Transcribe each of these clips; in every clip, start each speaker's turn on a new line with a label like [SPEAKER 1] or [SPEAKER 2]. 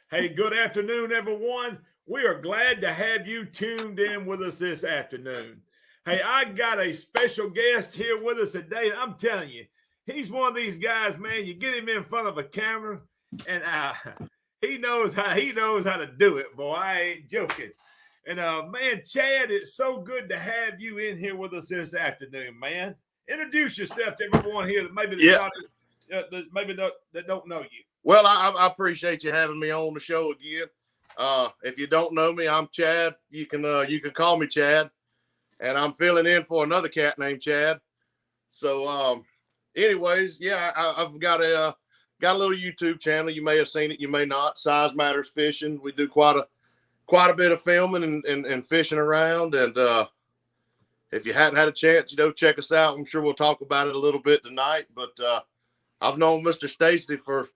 [SPEAKER 1] Hey, good afternoon, everyone. We are glad to have you tuned in with us this afternoon. Hey, I got a special guest here with us today. I'm telling you, he's one of these guys, man. You get him in front of a camera, and he knows how to do it, boy. I ain't joking. And man, Chad, it's so good to have you in here with us this afternoon, man. Introduce yourself to everyone here that maybe that's
[SPEAKER 2] Yeah.
[SPEAKER 1] not that don't know you.
[SPEAKER 2] Well, I appreciate you having me on the show again. If you don't know me, I'm Chad. You can call me Chad, and I'm filling in for another cat named Chad. So, anyways, yeah, I've got a little YouTube channel. You may have seen it, you may not. Size Matters Fishing. We do quite a bit of filming and fishing around. And if you hadn't had a chance, check us out. I'm sure we'll talk about it a little bit tonight. But I've known Mr. Stacy for,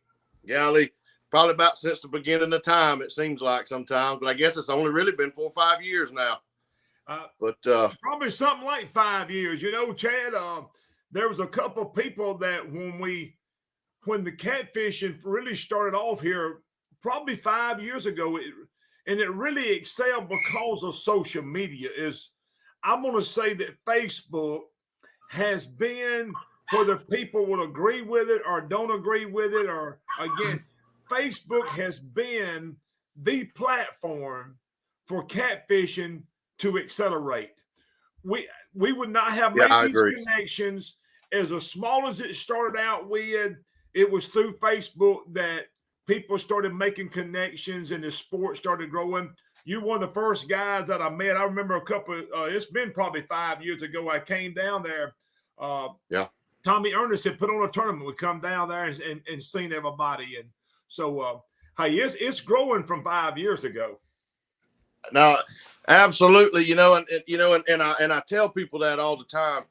[SPEAKER 2] golly, probably about since the beginning of time, it seems like sometimes. But I guess it's only really been 4 or 5 years now. But
[SPEAKER 1] probably something like 5 years. Chad, there was a couple of people that when the catfishing really started off here, probably 5 years ago, and it really excelled because of social media. I'm going to say that Facebook has been, whether people will agree with it or don't agree with it, or again, Facebook has been the platform for catfishing to accelerate. We would not have
[SPEAKER 2] yeah,
[SPEAKER 1] made
[SPEAKER 2] I
[SPEAKER 1] these
[SPEAKER 2] agree.
[SPEAKER 1] connections as small as it started out with. It was through Facebook that people started making connections and the sport started growing. You're one of the first guys that I met. I remember it's been probably 5 years ago. I came down there.
[SPEAKER 2] Yeah.
[SPEAKER 1] Tommy Ernest had put on a tournament. We come down there and seen everybody. And so, hey, it's growing from 5 years ago.
[SPEAKER 2] No, absolutely. And I tell people that all the time.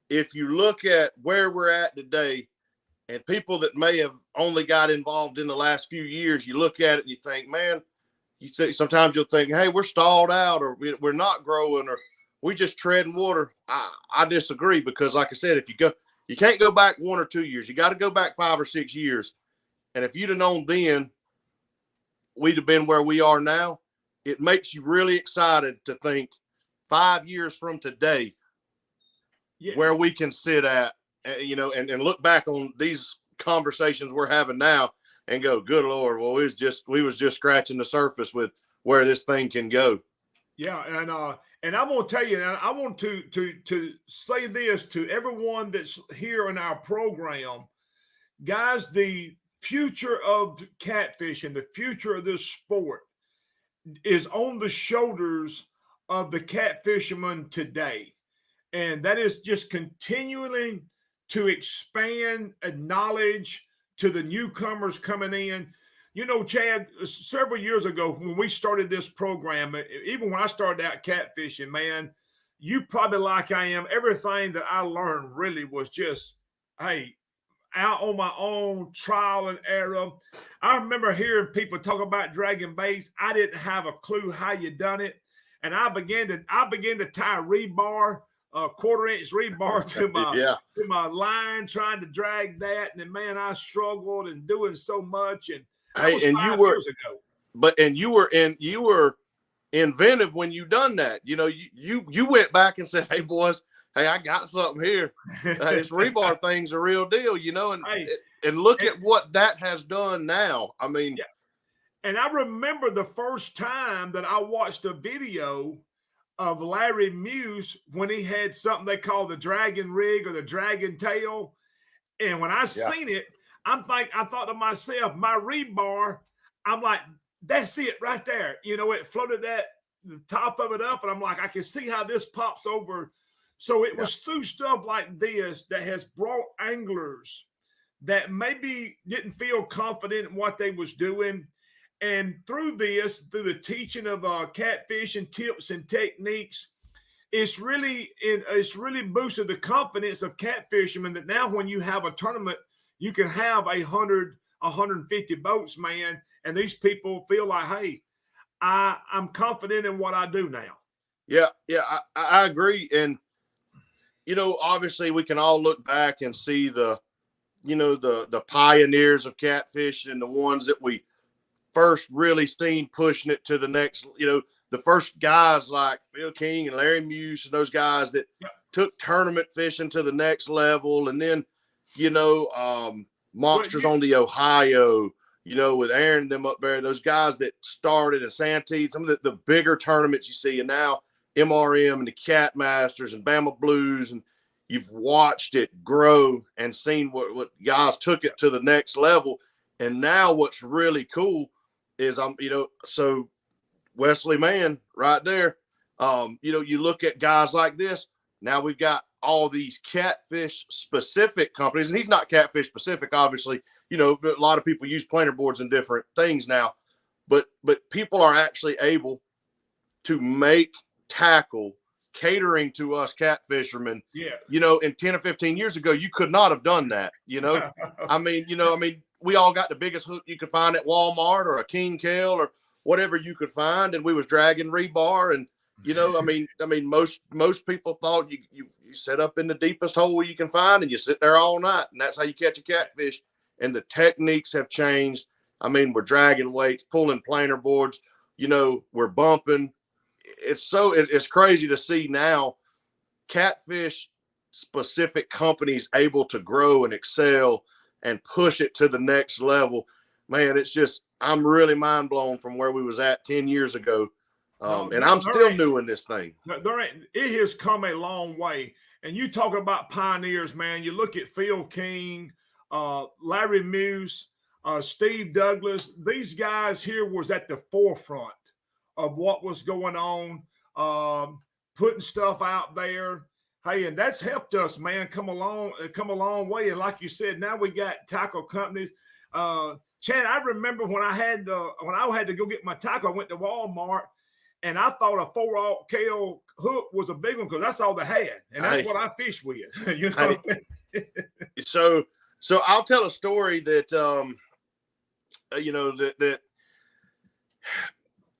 [SPEAKER 2] If you look at where we're at today, and people that may have only got involved in the last few years, you look at it and you think, man, sometimes you'll think, hey, we're stalled out, or we're not growing, or we just treading water. I disagree, because like I said, you can't go back 1 or 2 years. You got to go back 5 or 6 years. And if you'd have known then, we'd have been where we are now. It makes you really excited to think 5 years from today, where we can sit at, and look back on these conversations we're having now and go, good Lord, well, we was just scratching the surface with where this thing can go.
[SPEAKER 1] Yeah, and I'm gonna tell you, and I want to say this to everyone that's here in our program, guys. The future of catfishing, the future of this sport, is on the shoulders of the catfishermen today, and that is just continuing to expand knowledge to the newcomers coming in. Chad, several years ago when we started this program, even when I started out catfishing, man, you probably like I am, everything that I learned really was just, hey, out on my own, trial and error. I remember hearing people talk about dragging baits. I didn't have a clue how you done it, and I began to tie rebar, quarter-inch rebar to my line, trying to drag that. And then, man, I struggled and doing so much. And that was 5 years ago.
[SPEAKER 2] But you were inventive when you done that. You went back and said, hey boys, hey, I got something here. This rebar thing's a real deal, and look at what that has done now. I mean,
[SPEAKER 1] yeah. And I remember the first time that I watched a video of Larry Muse when he had something they call the dragon rig or the dragon tail. And when I seen it, I thought to myself, my rebar, I'm like, that's it right there. It floated the top of it up, and I'm like, I can see how this pops over. So it was through stuff like this that has brought anglers that maybe didn't feel confident in what they was doing. And through the teaching of catfishing tips and techniques, it's really boosted the confidence of catfishermen, that now when you have a tournament, you can have 150 boats, man, and these people feel like, hey, I'm confident in what I do now.
[SPEAKER 2] Yeah, I agree. And obviously we can all look back and see the pioneers of catfishing and the ones that we first really seen pushing it to the next, the first guys like Phil King and Larry Muse and those guys that took tournament fishing to the next level. And then, Monsters on the Ohio, with Aaron them up there, those guys that started at Santee, some of the bigger tournaments you see, and now MRM and the Cat Masters and Bama Blues, and you've watched it grow and seen what guys took it to the next level. And now what's really cool is so Wesley Mann right there, you look at guys like this. Now we've got all these catfish specific companies, and he's not catfish specific, obviously. A lot of people use planer boards and different things now, but people are actually able to make tackle catering to us cat fishermen.
[SPEAKER 1] Yeah.
[SPEAKER 2] In 10 or 15 years ago, you could not have done that. I mean, we all got the biggest hook you could find at Walmart or a King Kell or whatever you could find, and we was dragging rebar. And most people thought you set up in the deepest hole you can find and you sit there all night, and that's how you catch a catfish. And the techniques have changed. I mean, we're dragging weights, pulling planer boards, we're bumping. It's crazy to see now catfish specific companies able to grow and excel and push it to the next level. Man, it's just, I'm really mind blown from where we was at 10 years ago. And I'm still new in this thing.
[SPEAKER 1] It has come a long way. And you talk about pioneers, man. You look at Phil King, Larry Muse, Steve Douglas. These guys here was at the forefront of what was going on, putting stuff out there. Hey, and that's helped us, man, come a long way. And like you said, now we got tackle companies. Chad, I remember when I had to go get my tackle, I went to Walmart, and I thought a 4-aught KO hook was a big one because that's all they had, and that's what I fish with.
[SPEAKER 2] So I'll tell a story that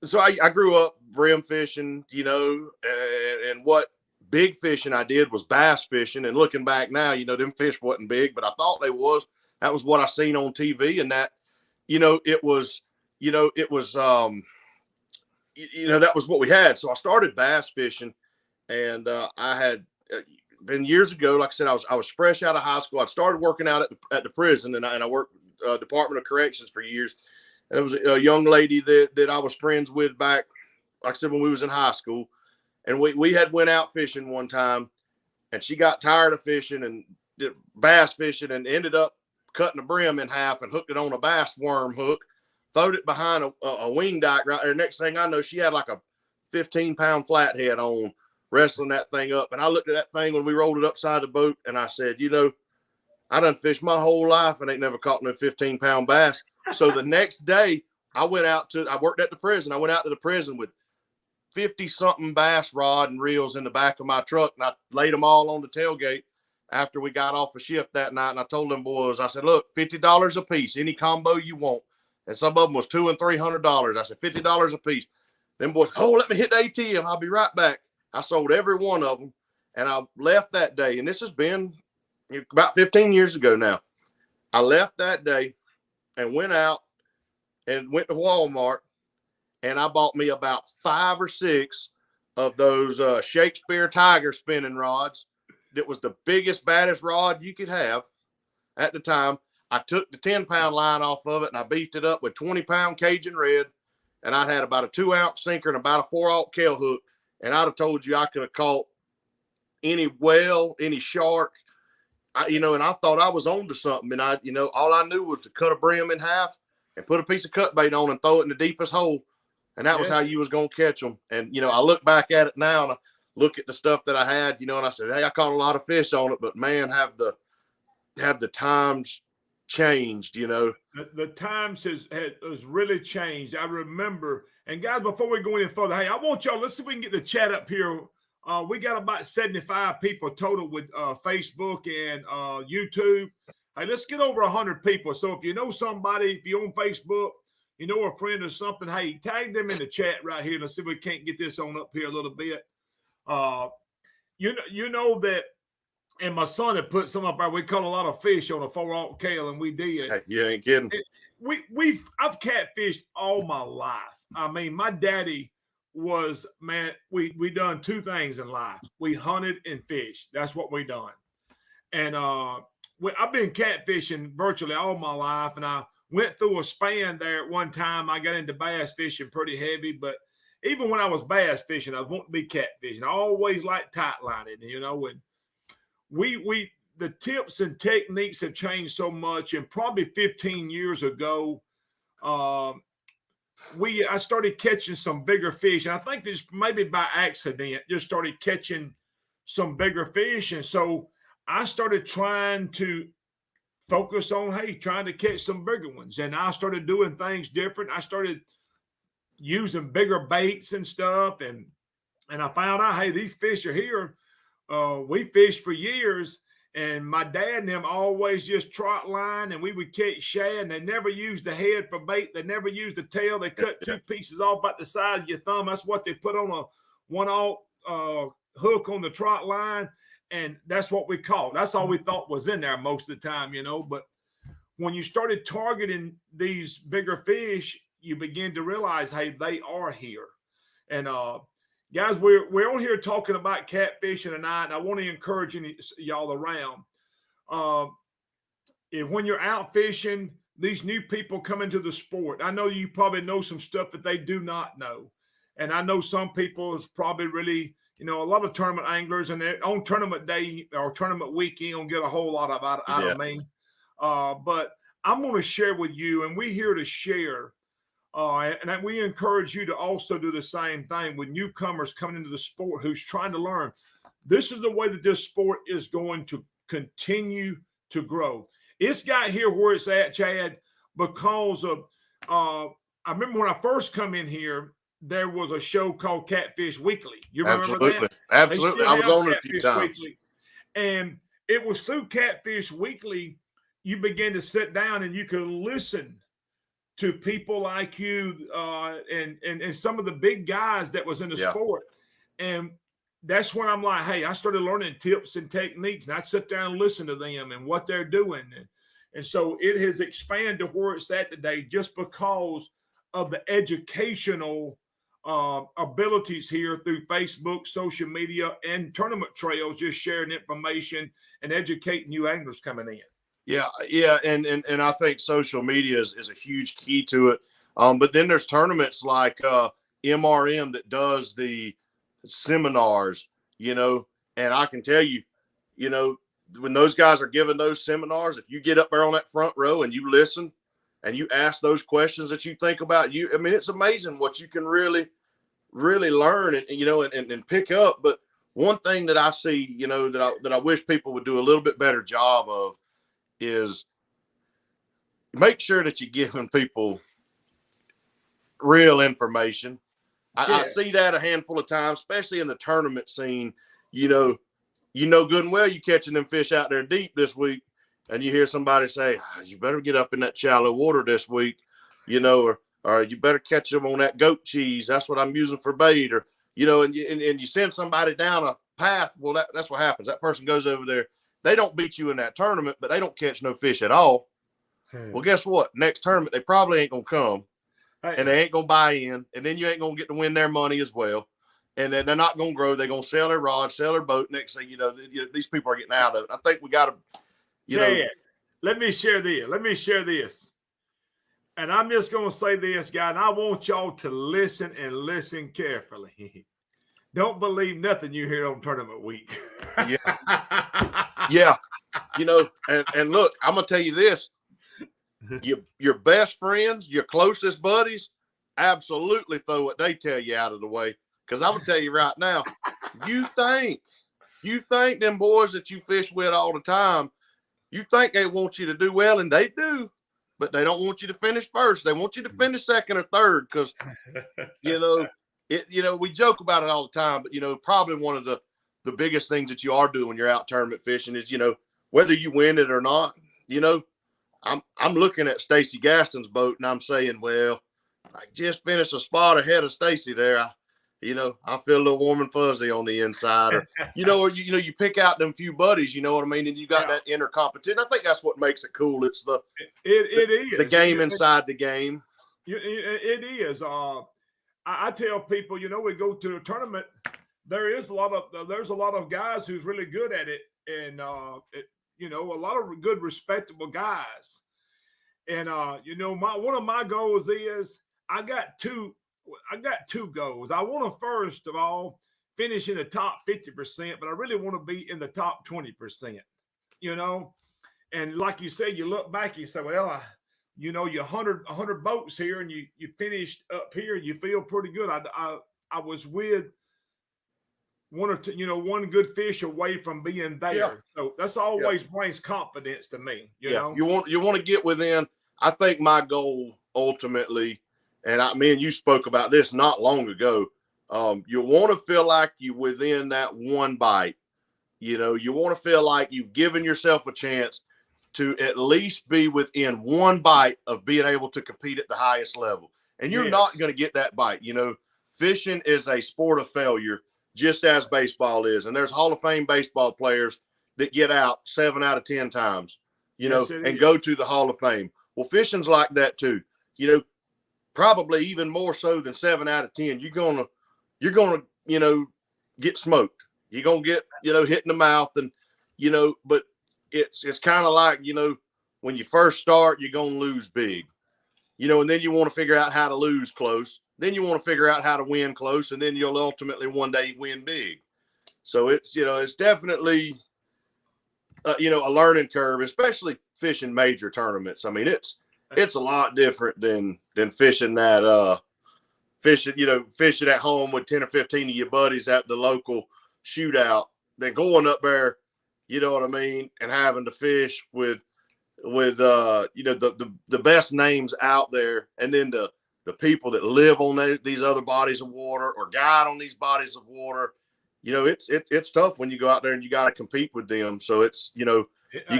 [SPEAKER 2] So I grew up brim fishing, and what big fishing I did was bass fishing. And looking back now, them fish wasn't big, but I thought they was. That was what I seen on TV, and that, it was that was what we had. So I started bass fishing, and I had been years ago. Like I said, I was fresh out of high school. I'd started working out at the prison, and I worked Department of Corrections for years. And there was a young lady that I was friends with back, like I said, when we was in high school, and we had went out fishing one time, and she got tired of fishing and did bass fishing and ended up cutting the brim in half and hooked it on a bass worm hook, throwed it behind a wing dike right there. Next thing I know, she had like a 15-pound flathead on, wrestling that thing up. And I looked at that thing when we rolled it upside the boat, and I said, I done fished my whole life and ain't never caught no 15-pound bass. So the next day, I worked at the prison. I went out to the prison with 50-something bass rod and reels in the back of my truck, and I laid them all on the tailgate after we got off a shift that night. And I told them boys, I said, look, $50 a piece, any combo you want. And some of them was $200 and $300. I said, $50 a piece. Them boys, let me hit the ATM. I'll be right back. I sold every one of them, and I left that day. And this has been about 15 years ago now. I left that day and went out and went to Walmart, and I bought me about 5 or 6 of those Shakespeare Tiger spinning rods. That was the biggest, baddest rod you could have at the time. I took the 10-pound line off of it, and I beefed it up with 20-pound Cajun red, and I had about a 2-ounce sinker and about a 4-aught Kell hook, and I'd have told you I could have caught any whale, any shark, and I thought I was on to something. And all I knew was to cut a brim in half and put a piece of cut bait on and throw it in the deepest hole. And that was how you was going to catch them. And, I look back at it now and I look at the stuff that I had, and I said, hey, I caught a lot of fish on it, but man, have the times changed,
[SPEAKER 1] The times has really changed. I remember, and guys, before we go any further, hey, I want y'all, let's see if we can get the chat up here. We got about 75 people total with Facebook and YouTube. Hey, let's get over 100 people. So if you know somebody, if you're on Facebook, a friend or something, hey, tag them in the chat right here. Let's see if we can't get this on up here a little bit. You know that, and my son had put some up there. We caught a lot of fish on a 4-aught Kell, and we did.
[SPEAKER 2] Hey, you ain't kidding.
[SPEAKER 1] I've catfished all my life. I mean, my daddy was, man, we done two things in life. We hunted and fished. That's what we done. And I've been catfishing virtually all my life, and I went through a span there at one time. I got into bass fishing pretty heavy, but even when I was bass fishing, I was wanting to be catfishing. I always liked tight lining, and we the tips and techniques have changed so much. And probably 15 years ago, I started catching some bigger fish. And I think this maybe by accident, just started catching some bigger fish. And so I started trying to focus on, hey, trying to catch some bigger ones. And I started doing things different. I started using bigger baits and stuff. And I found out, hey, these fish are here. We fished for years. And my dad and them always just trot line, and we would catch shad, and they never used the head for bait. They never used the tail. They cut two pieces off about the size of your thumb. That's what they put on a one-aught hook on the trot line, and that's what we caught. That's all we thought was in there most of the time, But when you started targeting these bigger fish, you begin to realize, hey, they are here. And guys, we're on here talking about catfishing tonight, and I want to encourage y'all around. When you're out fishing, these new people come into the sport. I know you probably know some stuff that they do not know. And I know some people is probably really, a lot of tournament anglers, and on tournament day or tournament week, you don't get a whole lot out of me. But I'm going to share with you, and we're here to share. And we encourage you to also do the same thing with newcomers coming into the sport who's trying to learn. This is the way that this sport is going to continue to grow. It's got here where it's at, Chad, because of I remember when I first come in here, there was a show called Catfish Weekly. You remember that?
[SPEAKER 2] Absolutely. I was on it a few times.
[SPEAKER 1] Weekly. And it was through Catfish Weekly, you began to sit down and you could listen to people like you and some of the big guys that was in the sport. And that's when I'm like, hey, I started learning tips and techniques, and I sit there and listen to them and what they're doing. And so it has expanded to where it's at today just because of the educational abilities here through Facebook, social media, and tournament trails, just sharing information and educating new anglers coming in.
[SPEAKER 2] Yeah, and I think social media is a huge key to it. But then there's tournaments like MRM that does the seminars, and I can tell you, when those guys are giving those seminars, if you get up there on that front row and you listen and you ask those questions that you think about, it's amazing what you can really, really learn and pick up. But one thing that I see, that I wish people would do a little bit better job of is make sure that you're giving people real information. I see that a handful of times, especially in the tournament scene. You know good and well you're catching them fish out there deep this week, and you hear somebody say, you better get up in that shallow water this week, or you better catch them on that goat cheese. That's what I'm using for bait, or and you send somebody down a path. Well, that's what happens. That person goes over there. They don't beat you in that tournament, but they don't catch no fish at all. Well, guess what? Next tournament, they probably ain't going to come, and they ain't going to buy in, and then you ain't going to get to win their money as well. And then they're not going to grow. They're going to sell their rod, sell their boat. Next thing you know, these people are getting out of it. I think we got to,
[SPEAKER 1] Let me share this. And I'm just going to say this, guy, and I want y'all to listen and listen carefully. Don't believe nothing you hear on tournament week.
[SPEAKER 2] Yeah. And look, I'm going to tell you this. Your best friends, your closest buddies, absolutely throw what they tell you out of the way. Because I'm going to tell you right now, you think them boys that you fish with all the time, you think they want you to do well, and they do, but they don't want you to finish first. They want you to finish second or third because, we joke about it all the time, but, probably one of the biggest things that you are doing when you're out tournament fishing is, whether you win it or not, I'm looking at Stacy Gaston's boat and I'm saying, well, I just finished a spot ahead of Stacy there. I feel a little warm and fuzzy on the inside, or you pick out them few buddies, you know what I mean, and you got that inner competition. I think that's what makes it cool. It's
[SPEAKER 1] it is
[SPEAKER 2] the game inside the game.
[SPEAKER 1] It is. I tell people, we go to a tournament. There's a lot of guys who's really good at it, and a lot of good, respectable guys. And one of my goals is I got two goals. I want to first of all finish in the top 50%, but I really want to be in the top 20%. And like you said, you look back, you say, well, you're 100 boats here, and you finished up here, you feel pretty good. I was with one or two, one good fish away from being there. Yeah. So that's always brings confidence to me. You know,
[SPEAKER 2] you want to get within. I think my goal ultimately, and me and you spoke about this not long ago. You want to feel like you within that one bite. You want to feel like you've given yourself a chance to at least be within one bite of being able to compete at the highest level. And you're not going to get that bite. Fishing is a sport of failure, just as baseball is. And there's Hall of Fame baseball players that get out 7 out of 10 times, and go to the Hall of Fame. Well, fishing's like that too. Probably even more so than 7 out of 10. You're gonna get smoked. You're gonna get hit in the mouth, and but it's kind of like when you first start, you're gonna lose big, and then you want to figure out how to lose close. Then you want to figure out how to win close, and then you'll ultimately one day win big. So it's definitely a learning curve, especially fishing major tournaments. I mean, it's a lot different than fishing fishing at home with 10 or 15 of your buddies at the local shootout, than going up there, you know what I mean, and having to fish with the best names out there, and then the people that live on these other bodies of water or guide on these bodies of water. It's tough when you go out there and you got to compete with them. So it's you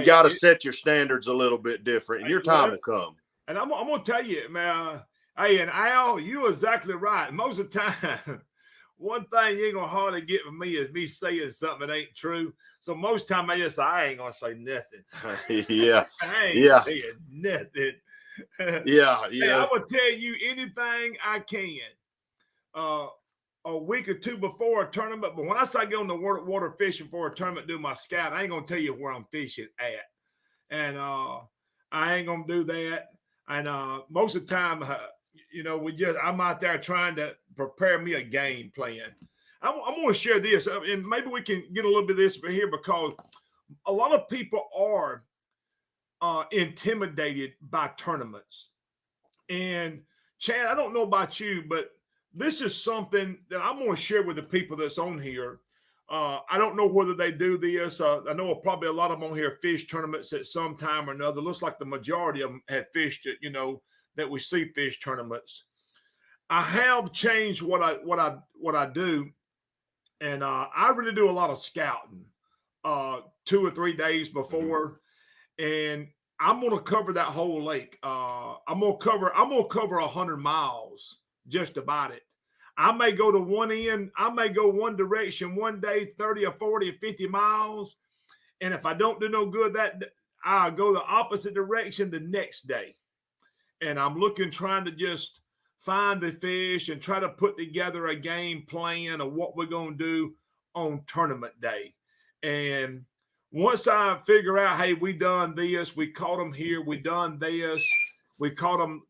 [SPEAKER 2] got to set your standards a little bit different, and your time will come.
[SPEAKER 1] And I'm gonna tell you, man. Hey, and Al, you're exactly right. Most of the time, one thing you ain't gonna hardly get from me is me saying something that ain't true. So most time I ain't gonna say nothing.
[SPEAKER 2] Yeah.
[SPEAKER 1] I ain't saying nothing.
[SPEAKER 2] Yeah.
[SPEAKER 1] Hey, I will tell you anything I can a week or two before a tournament. But when I start going to water fishing for a tournament, do my scout, I ain't gonna tell you where I'm fishing at. And I ain't gonna do that. And most of the time, I'm out there trying to prepare me a game plan. I'm going to share this, and maybe we can get a little bit of this here, because a lot of people are intimidated by tournaments. And Chad, I don't know about you, but this is something that I'm going to share with the people that's on here. I don't know whether they do this. I know probably a lot of them on here fish tournaments at some time or another. Looks like the majority of them had fished it, that we see fish tournaments. I have changed what I do, and I really do a lot of scouting 2 or 3 days before, and I'm going to cover that whole lake. I'm going to cover 100 miles just about it. I may go to one end. I may go one direction one day, 30 or 40 or 50 miles. And if I don't do no good, I'll go the opposite direction the next day. And I'm trying to just find the fish and try to put together a game plan of what we're going to do on tournament day. And once I figure out, hey, we done this, we caught them here, we done this, we caught them,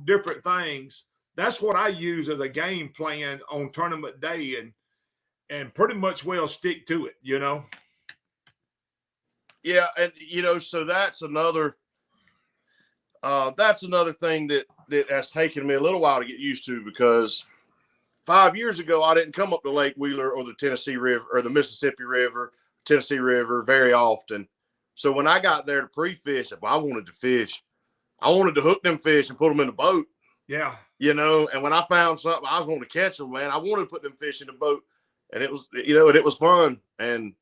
[SPEAKER 1] different things. That's what I use as a game plan on tournament day, and pretty much well stick to it,
[SPEAKER 2] Yeah, and so that's another thing that has taken me a little while to get used to, because 5 years ago I didn't come up to Lake Wheeler or the Tennessee River or the Mississippi River, Tennessee River very often. So when I got there to pre-fish, I wanted to fish. I wanted to hook them fish and put them in the boat.
[SPEAKER 1] Yeah.
[SPEAKER 2] And when I found something, I was wanting to catch them, man. I wanted to put them fish in the boat, and it was fun. And,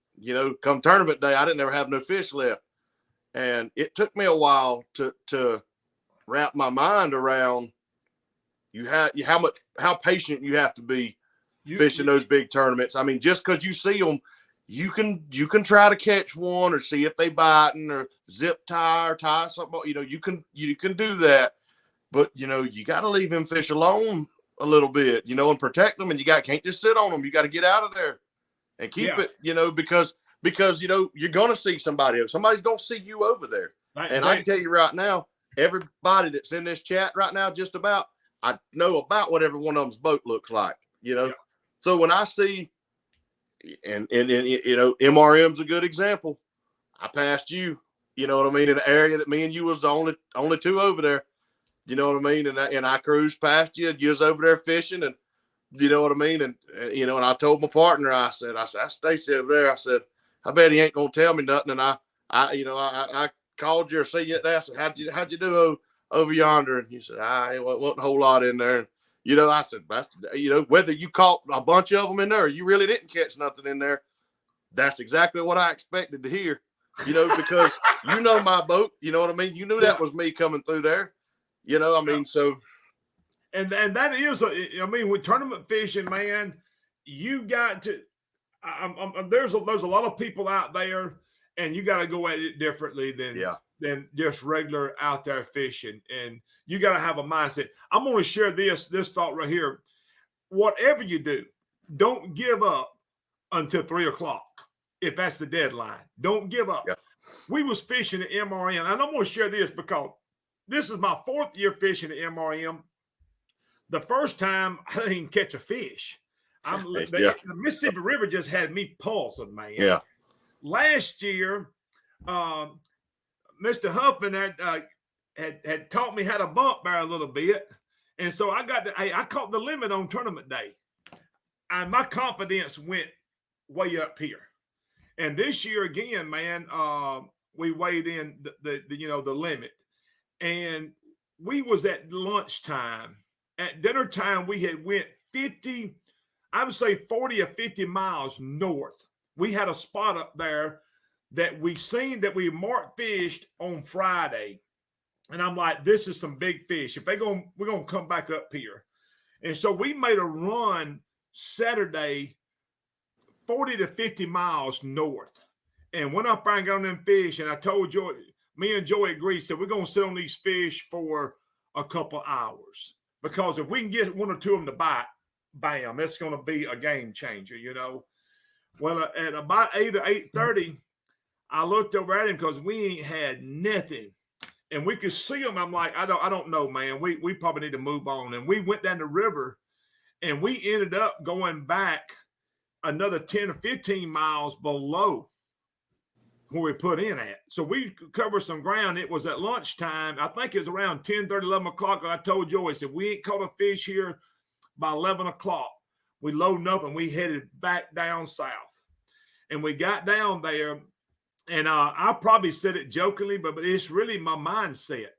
[SPEAKER 2] come tournament day, I didn't ever have no fish left. And it took me a while to wrap my mind around how patient you have to be fishing those big tournaments. I mean, just because you see them, you can try to catch one or see if they biting or zip tie or tie something. You can do that, but you got to leave them fish alone a little bit, and protect them. And can't just sit on them. You got to get out of there and keep it, because you're gonna see somebody. Somebody's gonna see you over there. And I can tell you right now, everybody that's in this chat right now, just about, I know about what every one of them's boat looks like. So when I see, and MRM's a good example. I passed you, in an area that me and you was the only two over there. You know what I mean? And I cruised past you. You was over there fishing, and you know what I mean? And and I told my partner, I said, Stacy over there. I said, I bet he ain't gonna tell me nothing. And I called you or see you there. I said, how'd you do over yonder? And he said, it wasn't a whole lot in there. And I said, whether you caught a bunch of them in there or you really didn't catch nothing in there, that's exactly what I expected to hear. Because my boat. You know what I mean? You knew that was me coming through there. So.
[SPEAKER 1] And that is, with tournament fishing, man, you got to. There's a lot of people out there, and you got to go at it differently than just regular out there fishing, and you got to have a mindset. I'm going to share this thought right here. Whatever you do, don't give up until 3:00 if that's the deadline. Don't give up.
[SPEAKER 2] Yeah.
[SPEAKER 1] We was fishing at MRM, and I'm going to share this because this is my 4th year fishing at MRM. The first time I didn't even catch a fish. The Mississippi River just had me pulsing, man.
[SPEAKER 2] Yeah.
[SPEAKER 1] Last year, Mr. Huffman had taught me how to bump there a little bit, and so I caught the limit on tournament day, and my confidence went way up here. And this year again, man, we weighed in the limit, and we was at lunchtime. At dinner time, we had went 40 or 50 miles north. We had a spot up there that we marked fished on Friday. And I'm like, this is some big fish. We're going to come back up here. And so we made a run Saturday, 40 to 50 miles north, and went up there and got on them fish. And I told Joey, me and Joey agreed, said, we're going to sit on these fish for a couple hours. Because if we can get one or two of them to bite, bam, it's going to be a game changer, Well, at about 8 or 8:30, I looked over at him because we ain't had nothing. And we could see him. I'm like, I don't know, man. We probably need to move on. And we went down the river, and we ended up going back another 10 or 15 miles below where we put in at. So we covered some ground. It was at lunchtime. I think it was around 10:30, 11 o'clock. I told Joey, I said, we ain't caught a fish here by 11 o'clock. We loaded up and we headed back down south. And we got down there, and I probably said it jokingly, but it's really my mindset,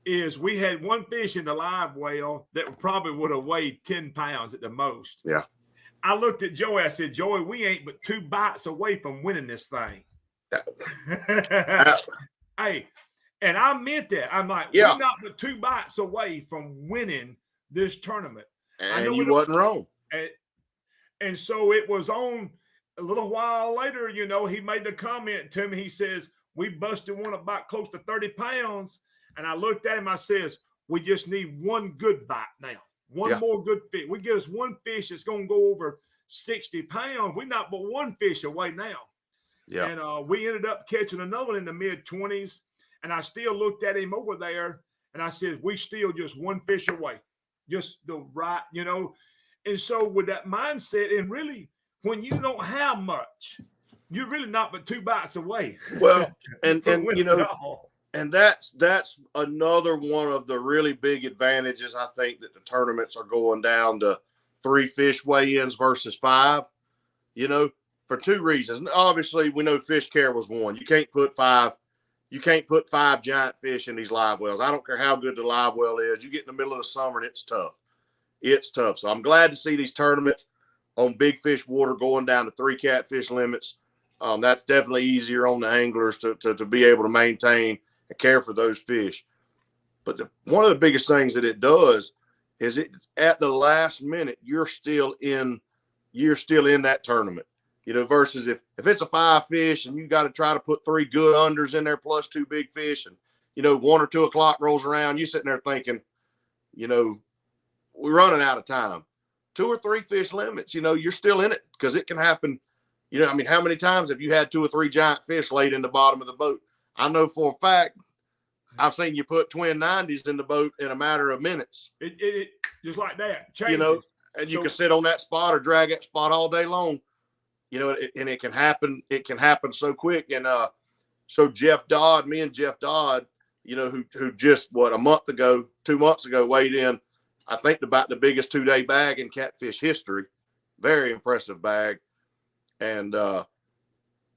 [SPEAKER 1] is we had one fish in the live well that probably would have weighed 10 pounds at the most.
[SPEAKER 2] Yeah.
[SPEAKER 1] I looked at Joey. I said, Joey, we ain't but 2 bites away from winning this thing. Hey, and I meant that. I'm like, we're not but 2 bites away from winning this tournament.
[SPEAKER 2] And you wasn't wrong.
[SPEAKER 1] And so it was on a little while later, he made the comment to me. He says, we busted one about close to 30 pounds. And I looked at him, I says, we just need one good bite now. One more good fish. We get us one fish that's going to go over 60 pounds. We're not but one fish away now. Yeah. And we ended up catching another one in the mid-20s. And I still looked at him over there, and I said, we still just one fish away. Just the right, And so with that mindset, and really, when you don't have much, you're really not but 2 bites away.
[SPEAKER 2] Well, and that's another one of the really big advantages, I think, that the tournaments are going down to 3 fish weigh-ins versus 5, for 2 reasons. Obviously, we know fish care was one. You can't put 5 giant fish in these live wells. I don't care how good the live well is. You get in the middle of the summer and it's tough. It's tough. So I'm glad to see these tournaments on big fish water going down to 3 catfish limits. That's definitely easier on the anglers to be able to maintain and care for those fish. But one of the biggest things that it does is it at the last minute you're still in that tournament, versus if it's a 5 fish and you got to try to put 3 good unders in there plus 2 big fish, and 1 or 2 o'clock rolls around, you sitting there thinking, we're running out of time. 2 or 3 fish limits, you're still in it, because it can happen. How many times have you had 2 or 3 giant fish laid in the bottom of the boat? I know for a fact I've seen you put twin 90s in the boat in a matter of minutes.
[SPEAKER 1] It just like that changes.
[SPEAKER 2] And you can sit on that spot or drag that spot all day long, and it can happen. It can happen so quick. And so me and Jeff Dodd, who just 2 months ago weighed in, I think about the biggest 2-day bag in catfish history. Very impressive bag. And, I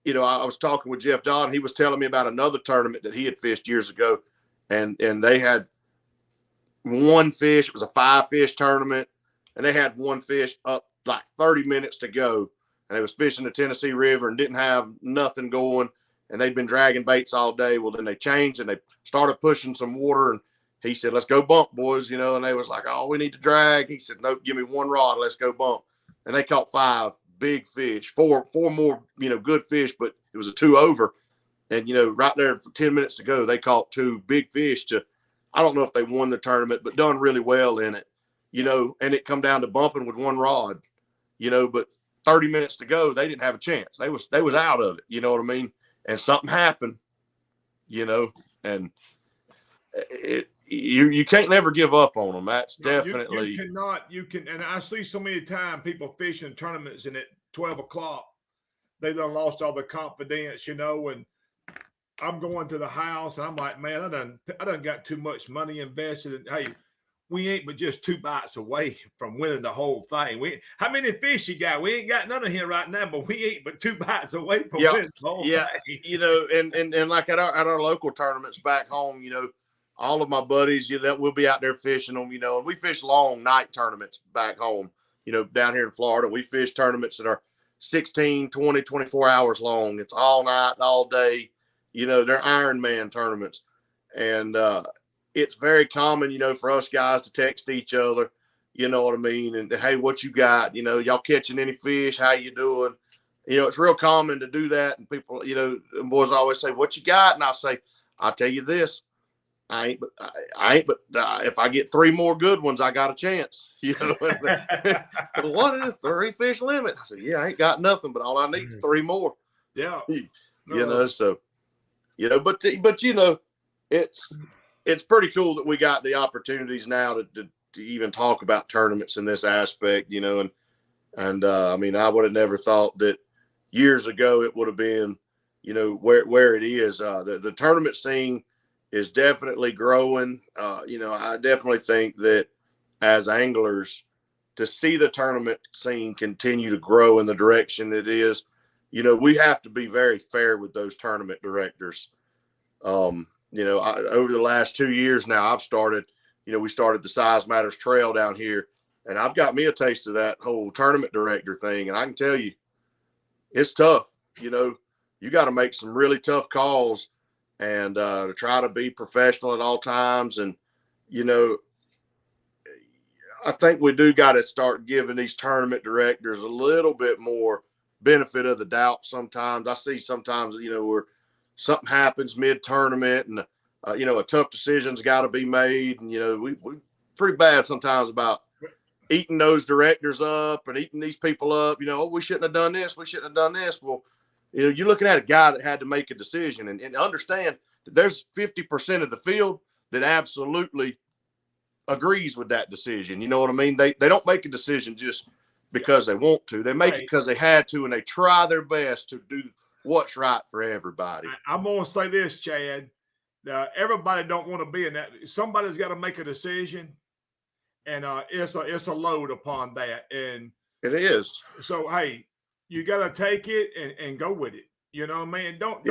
[SPEAKER 2] was talking with Jeff Dodd, and he was telling me about another tournament that he had fished years ago. And they had 1 fish. It was a 5-fish tournament. And they had 1 fish up like 30 minutes to go. And they was fishing the Tennessee River and didn't have nothing going. And they'd been dragging baits all day. Well, then they changed and they started pushing some water. And he said, let's go bump, boys, and they was like, oh, we need to drag. He said, nope, give me 1 rod. Let's go bump. And they caught 5 big fish, 4 more, good fish, but it was a 2 over. And, right there for 10 minutes to go, they caught 2 big fish I don't know if they won the tournament, but done really well in it, and it come down to bumping with 1 rod, but 30 minutes to go, they didn't have a chance. They was out of it. You know what I mean? And something happened, and you can't never give up on them. That's definitely.
[SPEAKER 1] You can, and I see so many times people fishing tournaments, and at 12 o'clock, they done lost all the confidence, and I'm going to the house, and I'm like, man, I done got too much money invested. And hey, we ain't but just 2 bites away from winning the whole thing. How many fish you got? We ain't got none of here right now, but we ain't but 2 bites away from winning the whole thing.
[SPEAKER 2] And like at our local tournaments back home, all of my buddies, that we'll be out there fishing them, and we fish long night tournaments back home, down here in Florida. We fish tournaments that are 16, 20, 24 hours long. It's all night, all day. They're Ironman tournaments. And it's very common, for us guys to text each other, you know what I mean? And, hey, what you got? Y'all catching any fish? How you doing? It's real common to do that. And people, and boys always say, what you got? And I'll say, I'll tell you this. I ain't, but if I get 3 more good ones, I got a chance. What is 3 fish limit? I said, yeah, I ain't got nothing, but all I need is 3 more.
[SPEAKER 1] Yeah.
[SPEAKER 2] So, but it's pretty cool that we got the opportunities now to even talk about tournaments in this aspect, and I would have never thought that years ago it would have been, where it is. The tournament scene is definitely growing. I definitely think that as anglers, to see the tournament scene continue to grow in the direction it is, we have to be very fair with those tournament directors. Over the last 2 years now, I've started, we started the Size Matters Trail down here, and I've got me a taste of that whole tournament director thing. And I can tell you, it's tough. You got to make some really tough calls and to try to be professional at all times. And, I think we do got to start giving these tournament directors a little bit more benefit of the doubt. Sometimes I see where something happens mid-tournament and, a tough decision's got to be made. And, we pretty bad sometimes about eating those directors up and eating these people up. We shouldn't have done this. We shouldn't have done this. Well, you're looking at a guy that had to make a decision and understand that there's 50% of the field that absolutely agrees with that decision. You know what I mean? They don't make a decision just because they want to. They make it because they had to, and they try their best to do what's right for everybody.
[SPEAKER 1] I'm going to say this, Chad. Everybody don't want to be in that. Somebody's got to make a decision, and it's a load upon that. And
[SPEAKER 2] it is.
[SPEAKER 1] So, hey, you got to take it and go with it. You know what I mean? Don't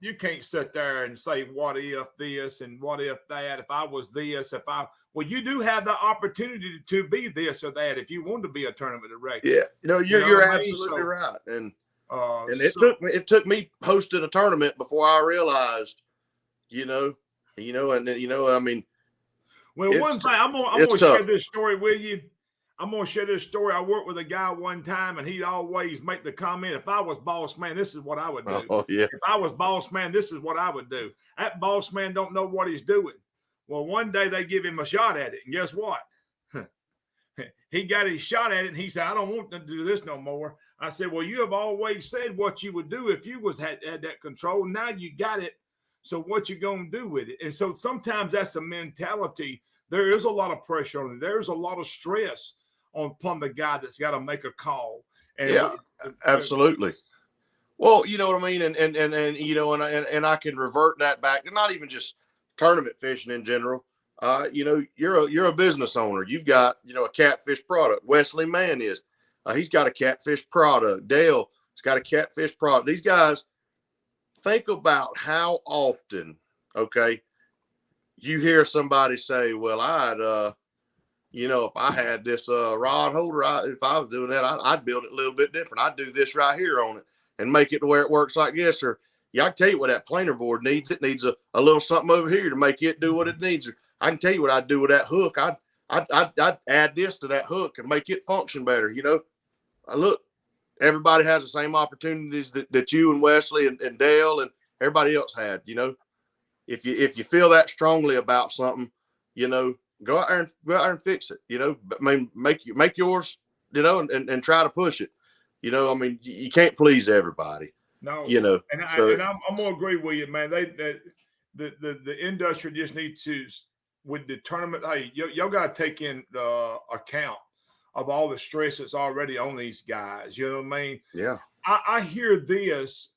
[SPEAKER 1] you can't sit there and say, what if this and what if that? If I was this, you do have the opportunity to be this or that if you want to be a tournament director.
[SPEAKER 2] Yeah. You're absolutely right. And it took me hosting a tournament before I realized,
[SPEAKER 1] Well, one thing I'm
[SPEAKER 2] it's
[SPEAKER 1] gonna
[SPEAKER 2] tough.
[SPEAKER 1] share this story with you. I'm gonna share this story. I worked with a guy one time, and he'd always make the comment, "If I was boss man, this is what I would do.
[SPEAKER 2] Oh yeah.
[SPEAKER 1] If I was boss man, this is what I would do." That boss man don't know what he's doing. Well, one day they give him a shot at it, and guess what? He got his shot at it, and he said, "I don't want to do this no more." I said, "Well, you have always said what you would do if you had that control. Now you got it. So what you gonna do with it?" And so sometimes that's the mentality. There is a lot of pressure on it. There's a lot of stress upon the guy that's got to make a call. And
[SPEAKER 2] yeah, absolutely. Well, you know what I mean, and you know, and I can revert that back to not even just tournament fishing in general. You know, you're a business owner. You've got, you know, a catfish product. Wesley Mann is. He's got a catfish product. Dale has got a catfish product. These guys, think about how often, okay, you hear somebody say, "Well, you know, if I had this rod holder, if I was doing that, I'd build it a little bit different. I'd do this right here on it and make it to where it works like this." Or, yeah, I can tell you what that planer board needs. It needs a little something over here to make it do what it needs. I can tell you what I'd do with that hook. I'd add this to that hook and make it function better. You know, look, everybody has the same opportunities that you and Wesley and Dale and everybody else had. You know, if you feel that strongly about something, you know, go out there and fix it. You know, I mean, make yours. You know, and try to push it. You know, I mean, you can't please everybody.
[SPEAKER 1] no,
[SPEAKER 2] You know,
[SPEAKER 1] and
[SPEAKER 2] so
[SPEAKER 1] I'm gonna agree with you, man. The industry just needs to, with the tournament. Hey, y'all got to take in account of all the stress that's already on these guys. You know what I mean?
[SPEAKER 2] yeah.
[SPEAKER 1] I hear this,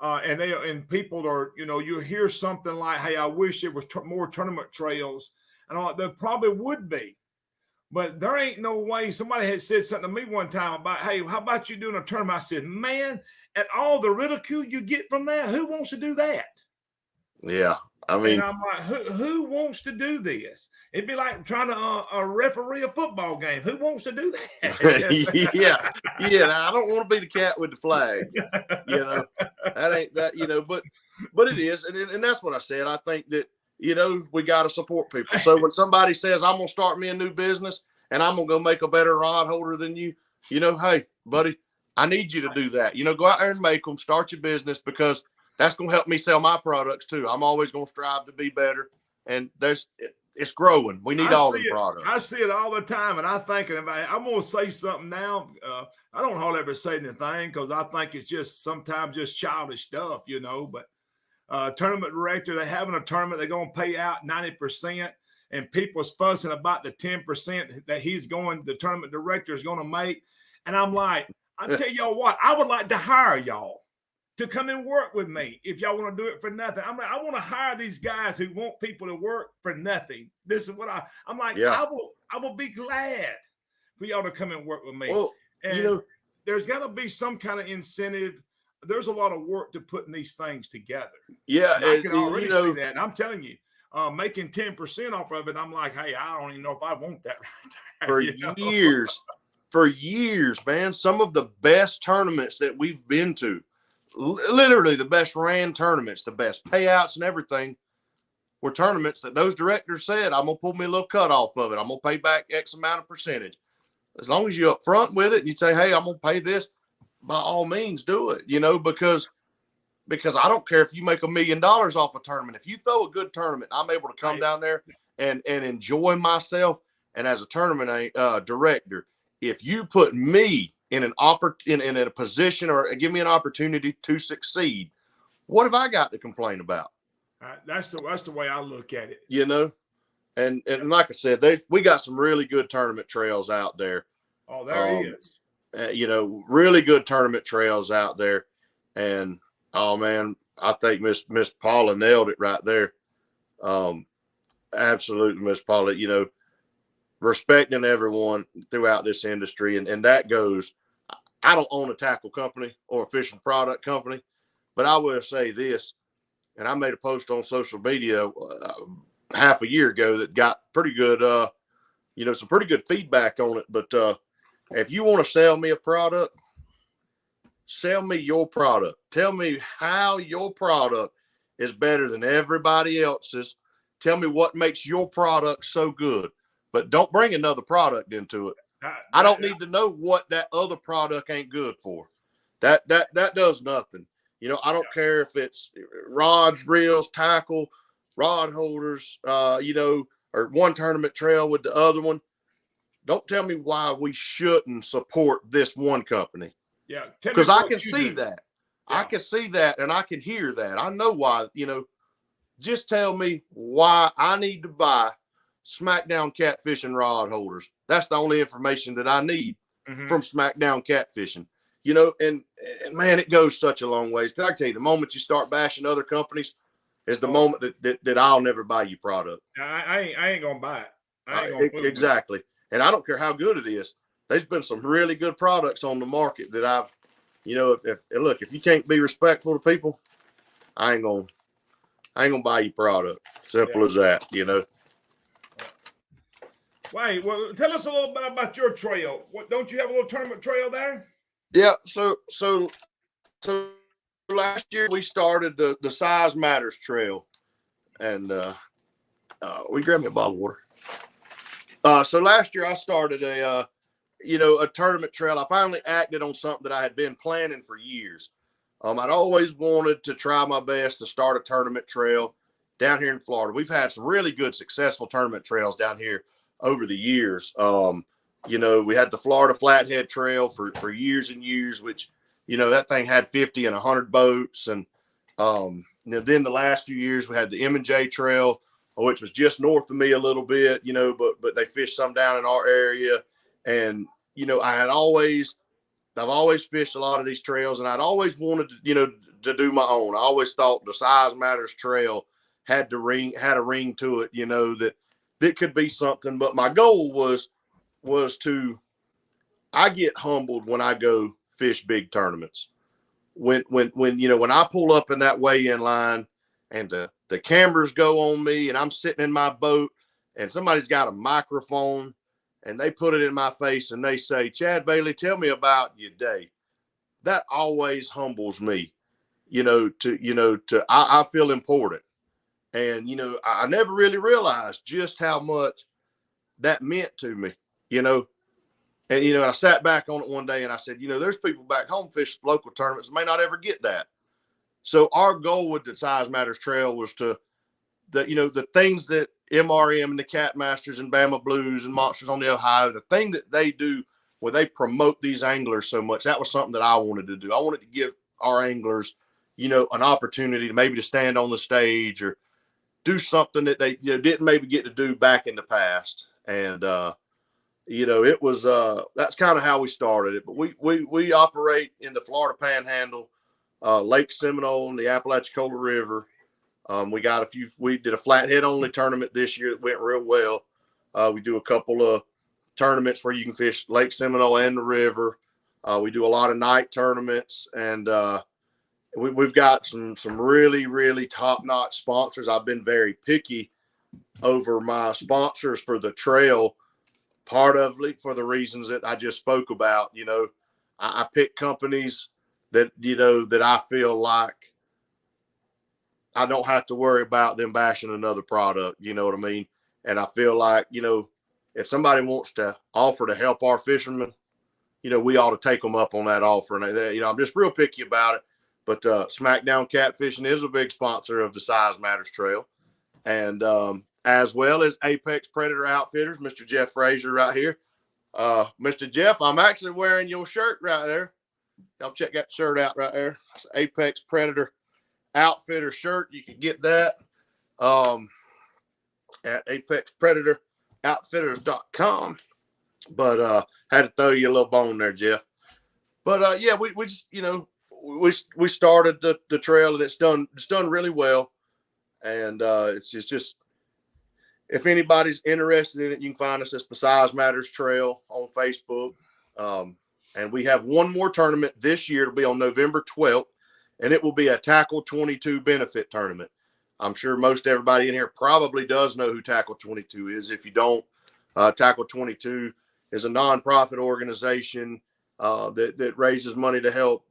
[SPEAKER 1] and people are, you know, you hear something like, "Hey, I wish there was more tournament trails," and all, there probably would be, but there ain't no way. Somebody had said something to me one time about, "Hey, how about you doing a tournament?" I said, "Man, at all the ridicule you get from that, who wants to do that?"
[SPEAKER 2] Yeah. I
[SPEAKER 1] And
[SPEAKER 2] mean,
[SPEAKER 1] I'm like, who wants to do this? It'd be like trying to referee a football game. Who wants to do that?
[SPEAKER 2] yeah. I don't want to be the cat with the flag. You know, that ain't that, you know, but it is. And that's what I said. I think that, you know, we got to support people. So when somebody says, "I'm going to start me a new business and I'm going to go make a better rod holder than you," you know, hey, buddy, I need you to do that. You know, go out there and make them, start your business, because that's going to help me sell my products too. I'm always going to strive to be better. And it's growing. We need all the products.
[SPEAKER 1] I see it all the time, and I'm thinking about it. I'm going to say something now. I don't hardly ever say anything because I think it's just sometimes just childish stuff, you know. But tournament director, they're having a tournament, they're going to pay out 90%, and people's fussing about the 10% that the tournament director is going to make. And I'm like, I tell y'all what, I would like to hire y'all to come and work with me if y'all want to do it for nothing. I'm like, I want to hire these guys who want people to work for nothing. This is what I'm like, yeah. I will be glad for y'all to come and work with me.
[SPEAKER 2] Well,
[SPEAKER 1] and
[SPEAKER 2] you know,
[SPEAKER 1] there's got to be some kind of incentive. There's a lot of work to putting these things together.
[SPEAKER 2] Yeah.
[SPEAKER 1] And I can already see that. And I'm telling you, making 10% off of it, I'm like, hey, I don't even know if I want that right
[SPEAKER 2] there. For years, man, some of the best tournaments that we've been to, literally the best ran tournaments, the best payouts and everything, were tournaments that those directors said, "I'm going to pull me a little cut off of it. I'm going to pay back X amount of percentage." As long as you're up front with it and you say, "Hey, I'm going to pay this," by all means do it, you know, because I don't care if you make $1 million off a tournament. If you throw a good tournament, I'm able to come down there and enjoy myself. And as a tournament director, if you put me in a position or give me an opportunity to succeed, what have I got to complain about?
[SPEAKER 1] That's the way I look at it.
[SPEAKER 2] You know, and like I said, we got some really good tournament trails out there.
[SPEAKER 1] Oh, there is.
[SPEAKER 2] You know, really good tournament trails out there. And oh man, I think Miss Paula nailed it right there. Absolutely, Miss Paula. You know, respecting everyone throughout this industry, and that goes. I don't own a tackle company or a fishing product company, but I will say this, and I made a post on social media half a year ago that got pretty good, you know, some pretty good feedback on it. But if you want to sell me a product, sell me your product. Tell me how your product is better than everybody else's, Tell me what makes your product so good, but don't bring another product into it. I don't need to know what that other product ain't good for. That does nothing. You know, I don't care if it's rods, reels, tackle, rod holders, you know, or one tournament trail with the other one. Don't tell me why we shouldn't support this one company.
[SPEAKER 1] Yeah.
[SPEAKER 2] Because I can see that.
[SPEAKER 1] Yeah.
[SPEAKER 2] I can see that and I can hear that. I know why, you know, just tell me why I need to buy SmackDown Catfishing rod holders. That's the only information that I need from SmackDown Catfishing. You know, and man, it goes such a long ways. I tell you, the moment you start bashing other companies is the moment that I'll never buy your product.
[SPEAKER 1] I ain't gonna buy it. I ain't gonna
[SPEAKER 2] exactly. And I don't care how good it is. There's been some really good products on the market that I've, you know, if you can't be respectful to people, I ain't gonna buy your product. Simple as that, you know.
[SPEAKER 1] Wait, well, tell us a little bit about your trail. Don't you have a little tournament trail there?
[SPEAKER 2] Yeah, so last year we started the Size Matters Trail, and we grabbed me a bottle of water. So last year I started a tournament trail. I finally acted on something that I had been planning for years. I'd always wanted to try my best to start a tournament trail down here in Florida. We've had some really good, successful tournament trails down here over the years. You know, we had the Florida Flathead Trail for years and years, which, you know, that thing had 50 and 100 boats. And then the last few years we had the M&J Trail, which was just north of me a little bit, you know, but they fished some down in our area. And, you know, I've always fished a lot of these trails, and I'd always wanted to, you know, to do my own. I always thought the Size Matters Trail had a ring to it, you know, that could be something. But my goal was to, I get humbled when I go fish big tournaments. When you know, when I pull up in that weigh-in line and the cameras go on me and I'm sitting in my boat and somebody's got a microphone and they put it in my face and they say, "Chad Bailey, tell me about your day." That always humbles me, I feel important. And, you know, I never really realized just how much that meant to me, you know. And, you know, I sat back on it one day and I said, you know, there's people back home fish local tournaments that may not ever get that. So our goal with the Size Matters Trail was the things that MRM and the Cat Masters and Bama Blues and Monsters on the Ohio, the thing that they do where they promote these anglers so much, that was something that I wanted to do. I wanted to give our anglers, you know, an opportunity to maybe to stand on the stage or do something that they, you know, didn't maybe get to do back in the past. And, you know, it was, that's kind of how we started it. But we operate in the Florida Panhandle, Lake Seminole and the Apalachicola River. We did a flathead only tournament this year that went real well. We do a couple of tournaments where you can fish Lake Seminole and the river. We do a lot of night tournaments, and we've got some really, really top-notch sponsors. I've been very picky over my sponsors for the trail, part of it for the reasons that I just spoke about. You know, I pick companies that, you know, that I feel like I don't have to worry about them bashing another product. You know what I mean? And I feel like, you know, if somebody wants to offer to help our fishermen, you know, we ought to take them up on that offer. And, you know, I'm just real picky about it. But SmackDown Catfishing is a big sponsor of the Size Matters Trail. And as well as Apex Predator Outfitters, Mr. Jeff Frazier right here. Mr. Jeff, I'm actually wearing your shirt right there. Y'all check that shirt out right there. It's Apex Predator Outfitter shirt. You can get that at apexpredatoroutfitters.com. But had to throw you a little bone there, Jeff. But yeah, we just, you know, we started the trail, and it's done really well. And it's just if anybody's interested in it, you can find us at the Size Matters Trail on Facebook. And we have one more tournament this year. It'll be on November 12th, and it will be a Tackle 22 benefit tournament. I'm sure most everybody in here probably does know who Tackle 22 is. If you don't, Tackle 22 is a nonprofit organization that raises money to help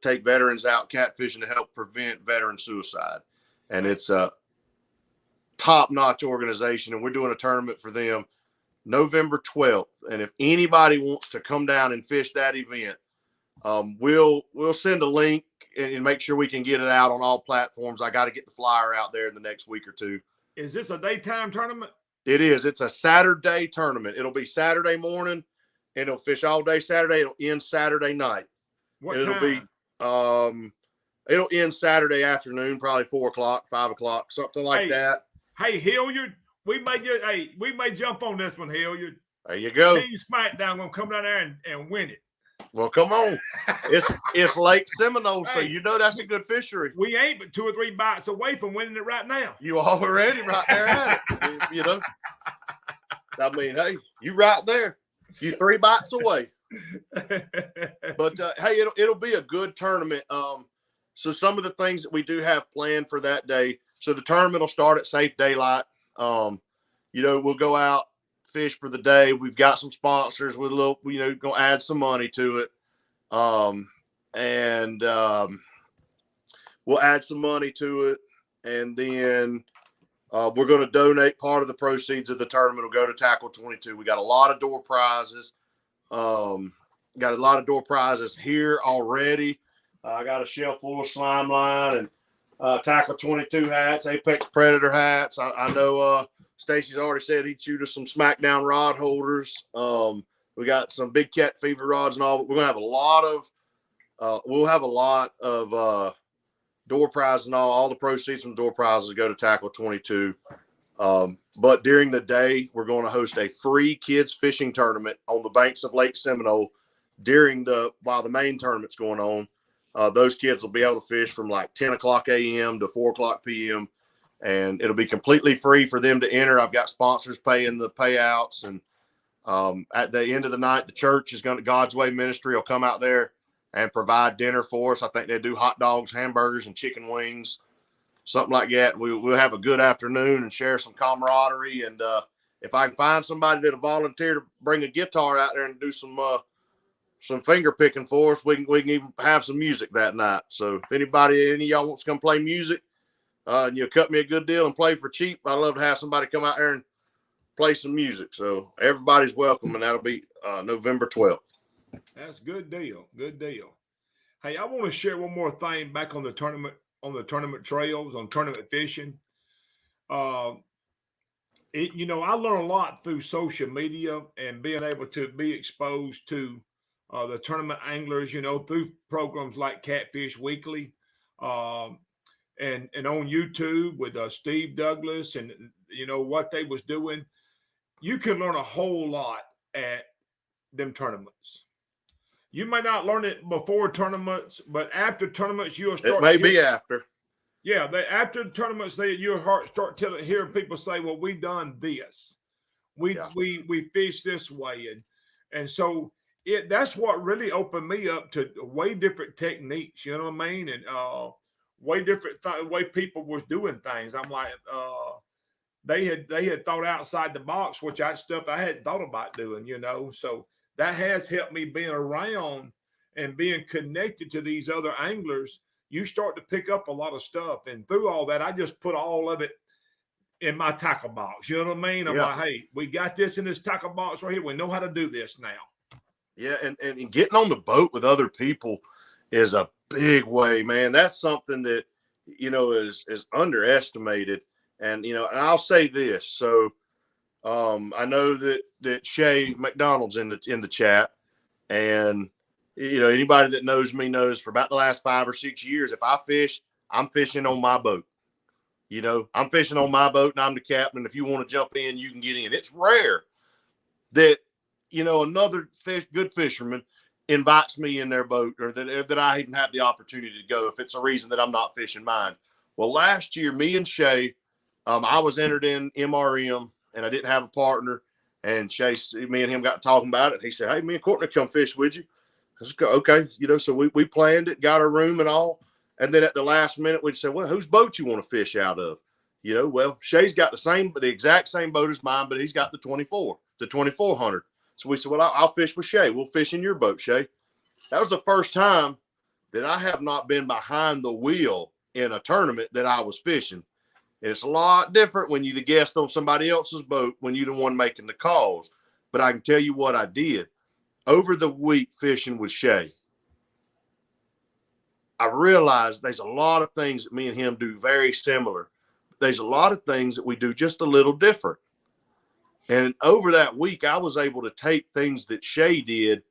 [SPEAKER 2] take veterans out catfishing to help prevent veteran suicide. And it's top-notch organization, and we're doing a tournament for them November 12th. And if anybody wants to come down and fish that event, we'll send a link and make sure we can get it out on all platforms. I got to get the flyer out there in the next week or two.
[SPEAKER 1] Is this a daytime tournament?
[SPEAKER 2] It is. It's a Saturday tournament. It'll be Saturday morning, and it'll fish all day Saturday. It'll end Saturday night.
[SPEAKER 1] What
[SPEAKER 2] and
[SPEAKER 1] time?
[SPEAKER 2] It'll end Saturday afternoon, probably 4 o'clock, 5 o'clock, something like that.
[SPEAKER 1] Hey, Hilliard, we may jump on this one, Hilliard.
[SPEAKER 2] There you go.
[SPEAKER 1] Team SmackDown gonna come down there and win it.
[SPEAKER 2] Well, come on. It's Lake Seminole, so you know that's a good fishery.
[SPEAKER 1] We ain't but 2 or 3 bites away from winning it right now.
[SPEAKER 2] You already right there at it. You know. I mean, hey, you right there. You 3 bites away. But hey, it'll be a good tournament. So some of the things that we do have planned for that day. So the tournament will start at safe daylight. We'll go out, fish for the day. We've got some sponsors with a little, gonna add some money to it. We'll add some money to it. And then we're going to donate part of the proceeds of the tournament will go to Tackle 22. We got a lot of door prizes. Got a lot of door prizes here already. I got a shelf full of slime line and Tackle 22 hats, Apex Predator hats. I know Stacy's already said he'd shoot us some SmackDown rod holders. We got some Big Cat Fever rods and all. But we're gonna have a lot of door prizes and all the proceeds from door prizes go to Tackle 22. But during the day, we're going to host a free kids fishing tournament on the banks of Lake Seminole while the main tournament's going on. Those kids will be able to fish from like 10 o'clock a.m. to 4 o'clock p.m. And it'll be completely free for them to enter. I've got sponsors paying the payouts. And at the end of the night, the church God's Way Ministry will come out there and provide dinner for us. I think they do hot dogs, hamburgers, and chicken wings, something like that. We'll have a good afternoon and share some camaraderie. And if I can find somebody that'll volunteer to bring a guitar out there and do some finger picking for us, we can even have some music that night. So if any of y'all wants to come play music, and you'll cut me a good deal and play for cheap, I'd love to have somebody come out there and play some music. So everybody's welcome, and that'll be November 12th.
[SPEAKER 1] That's good deal. Good deal. Hey, I want to share one more thing back on the tournament trails, on tournament fishing. I learned a lot through social media and being able to be exposed to the tournament anglers, through programs like Catfish Weekly, and on YouTube with Steve Douglas and what they was doing. You can learn a whole lot at them tournaments. You may not learn it before tournaments, but after tournaments, you'll start.
[SPEAKER 2] It may be after.
[SPEAKER 1] Yeah, after the tournaments, you'll start hearing people say, "Well, we done this, we fished this way," and so that's what really opened me up to way different techniques. You know what I mean? And way different way people was doing things. I'm like, they had thought outside the box, which stuff I hadn't thought about doing. So that has helped me being around and being connected to these other anglers. You start to pick up a lot of stuff. And through all that, I just put all of it in my tackle box. You know what I mean? I'm like, hey, we got this in this tackle box right here. We know how to do this now.
[SPEAKER 2] Yeah, and getting on the boat with other people is a big way, man. That's something that, is underestimated. And, and I'll say this. So I know that Shay McDonald's in the chat, and anybody that knows me knows for about the last 5 or 6 years, if I fish, I'm fishing on my boat. I'm fishing on my boat and I'm the captain. If you want to jump in, you can get in. It's rare that, another good fisherman invites me in their boat, or that I even have the opportunity to go if it's a reason that I'm not fishing mine. Well, last year, me and Shay, I was entered in MRM and I didn't have a partner, and me and him got talking about it. He said, "Hey, me and Courtney come fish with you." I said, "Okay." So we planned it, got a room and all. And then at the last minute, we'd say, "Well, whose boat you want to fish out of?" Well, Shay's got the exact same boat as mine, but he's got the 2400. So we said, "Well, I'll fish with Shay. We'll fish in your boat, Shay." That was the first time that I have not been behind the wheel in a tournament that I was fishing. And it's a lot different when you're the guest on somebody else's boat, when you're the one making the calls. But I can tell you what I did. Over the week fishing with Shay, I realized there's a lot of things that me and him do very similar. There's a lot of things that we do just a little different. And over that week, I was able to take things that Shay did,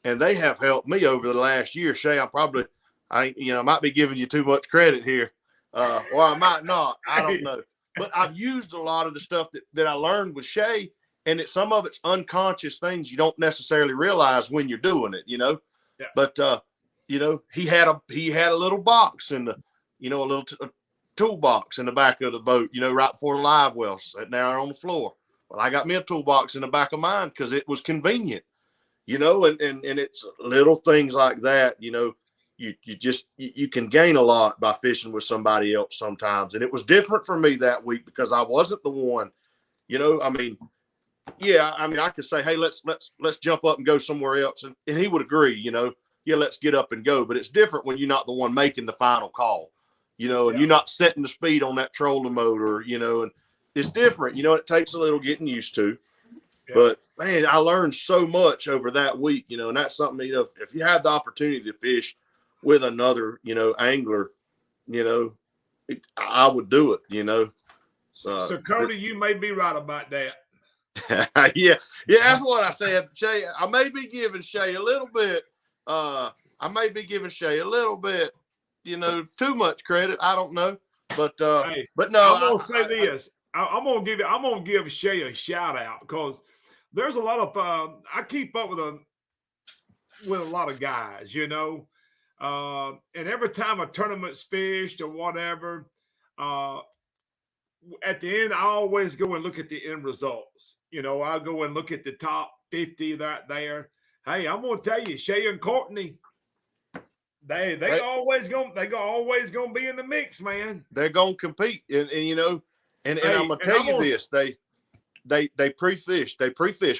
[SPEAKER 2] and they have helped me over the last year. Shay, I might be giving you too much credit here, or I might not. I don't know. But I've used a lot of the stuff that I learned with Shay, and some of it's unconscious things you don't necessarily realize when you're doing it, you know. Yeah. But he had a little box in the, a little toolbox in the back of the boat, right before the live well, sitting there on the floor. Well, I got me a toolbox in the back of mine because it was convenient, and it's little things like that, you can gain a lot by fishing with somebody else sometimes. And it was different for me that week because I wasn't the one, I could say, hey, let's jump up and go somewhere else. And he would agree, let's get up and go. But it's different when you're not the one making the final call, and you're not setting the speed on that trolling motor, and it's different. It takes a little getting used to. Yeah. But, man, I learned so much over that week, and that's something, if you had the opportunity to fish with another, angler, I would do it,
[SPEAKER 1] So, Cody, you may be right about that.
[SPEAKER 2] Yeah, that's what I said. Shay, I may be giving Shay a little bit, too much credit. I don't know. But no,
[SPEAKER 1] I'm gonna say this. I'm gonna give Shay a shout out because there's a lot of I keep up with a lot of guys, and every time a tournament's fished or whatever, at the end I always go and look at the end results. I go and look at the top 50 there. Hey, I'm gonna tell you, Shay and Courtney, they always gonna be in the mix, man.
[SPEAKER 2] They're gonna compete, and I'm gonna tell you this: they pre-fish,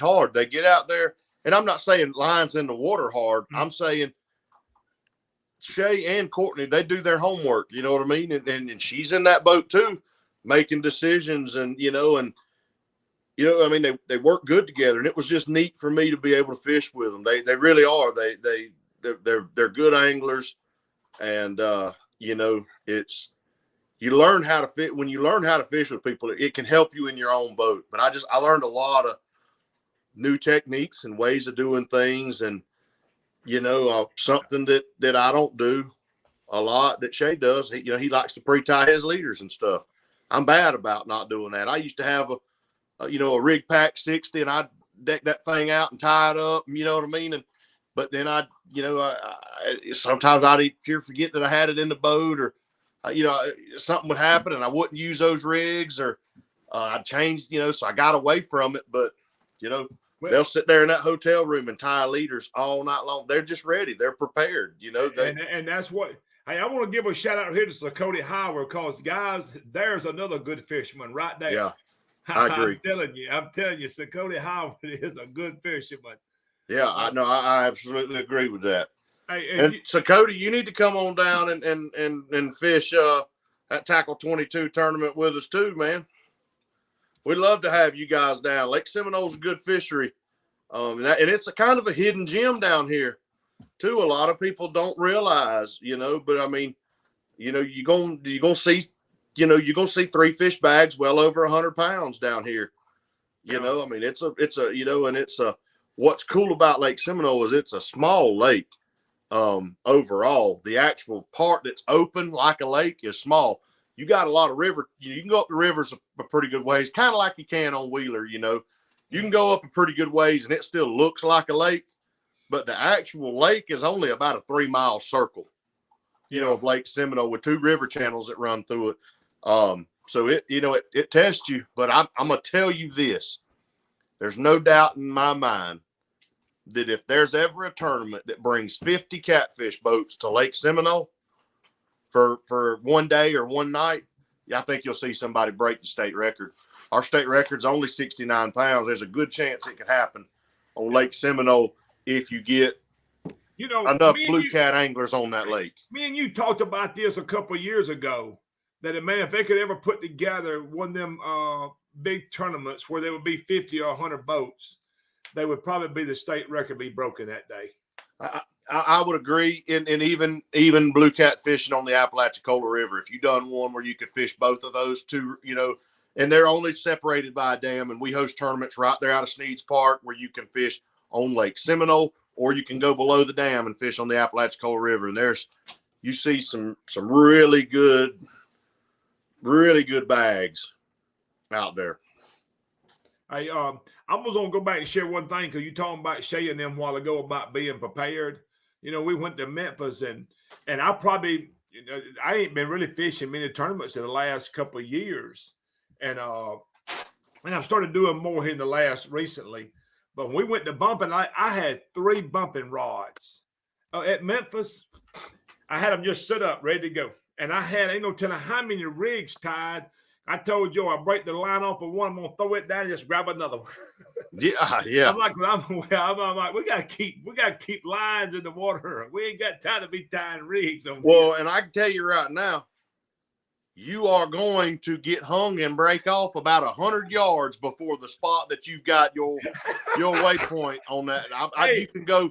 [SPEAKER 2] hard. They get out there, and I'm not saying lines in the water hard. Mm-hmm. I'm saying Shay and Courtney, they do their homework. You know what I mean? And she's in that boat too, making decisions, and they work good together. And it was just neat for me to be able to fish with them. They really are. They're good anglers, and it's. You learn how to fit when you learn how to fish with people. It can help you in your own boat. But I learned a lot of new techniques and ways of doing things, and something that I don't do a lot that Shay does. He likes to pre-tie his leaders and stuff. I'm bad about not doing that. I used to have a rig pack 60, and I'd deck that thing out and tie it up. You know what I mean? But then sometimes I'd forget that I had it in the boat, or something would happen and I wouldn't use those rigs, or I'd change, so I got away from it. But, they'll sit there in that hotel room and tie leaders all night long. They're just ready. They're prepared,
[SPEAKER 1] and that's what, hey, I want to give a shout out here to Cody Howard, because guys, there's another good fisherman right there.
[SPEAKER 2] Yeah, I agree.
[SPEAKER 1] I'm telling you, Cody Howard is a good fisherman.
[SPEAKER 2] Yeah, I know. I absolutely agree with that. Hey, so Cody, you need to come on down and fish that Tackle 22 tournament with us too, man. We'd love to have you guys down. Lake Seminole's a good fishery, and it's a kind of a hidden gem down here too. A lot of people don't realize, But I mean, you're gonna see, you're gonna see 3 fish bags well over 100 pounds down here. I mean, it's a what's cool about Lake Seminole is it's a small lake. Overall, the actual part that's open like a lake is small. You got a lot of river. You can go up the rivers a pretty good ways, kind of like you can on Wheeler. You can go up a pretty good ways and it still looks like a lake, but the actual lake is only about a 3-mile circle, of Lake Seminole with 2 river channels that run through it. So it tests you, but I'm gonna tell you this: there's no doubt in my mind that if there's ever a tournament that brings 50 catfish boats to Lake Seminole for one day or one night, I think you'll see somebody break the state record. Our state record's only 69 pounds. There's a good chance it could happen on Lake Seminole if you get enough blue cat anglers on that lake.
[SPEAKER 1] Me and you talked about this a couple of years ago. that, man, if they could ever put together one of them big tournaments where there would be 50 or 100 boats, they would probably be the state record be broken that day.
[SPEAKER 2] I would agree. And even blue cat fishing on the Apalachicola River, if you done one where you could fish both of those two, and they're only separated by a dam, and we host tournaments right there out of Sneads Park where you can fish on Lake Seminole, or you can go below the dam and fish on the Apalachicola River. And you see some really good bags out there.
[SPEAKER 1] Hey, I was gonna go back and share one thing because you talking about Shay and them a while ago about being prepared. We went to Memphis and I probably, I ain't been really fishing many tournaments in the last couple of years, and I've started doing more here in the last recently. But when we went to bumping, I had 3 bumping rods at Memphis. I had them just set up, ready to go, and I had ain't no telling how many rigs tied. I told Joe, I'll break the line off of one. I'm gonna throw it down and just grab another one.
[SPEAKER 2] Yeah.
[SPEAKER 1] I'm like, we gotta keep lines in the water. We ain't got time to be tying rigs on.
[SPEAKER 2] Well, and I can tell you right now, you are going to get hung and break off about 100 yards before the spot that you've got your waypoint on that. You can go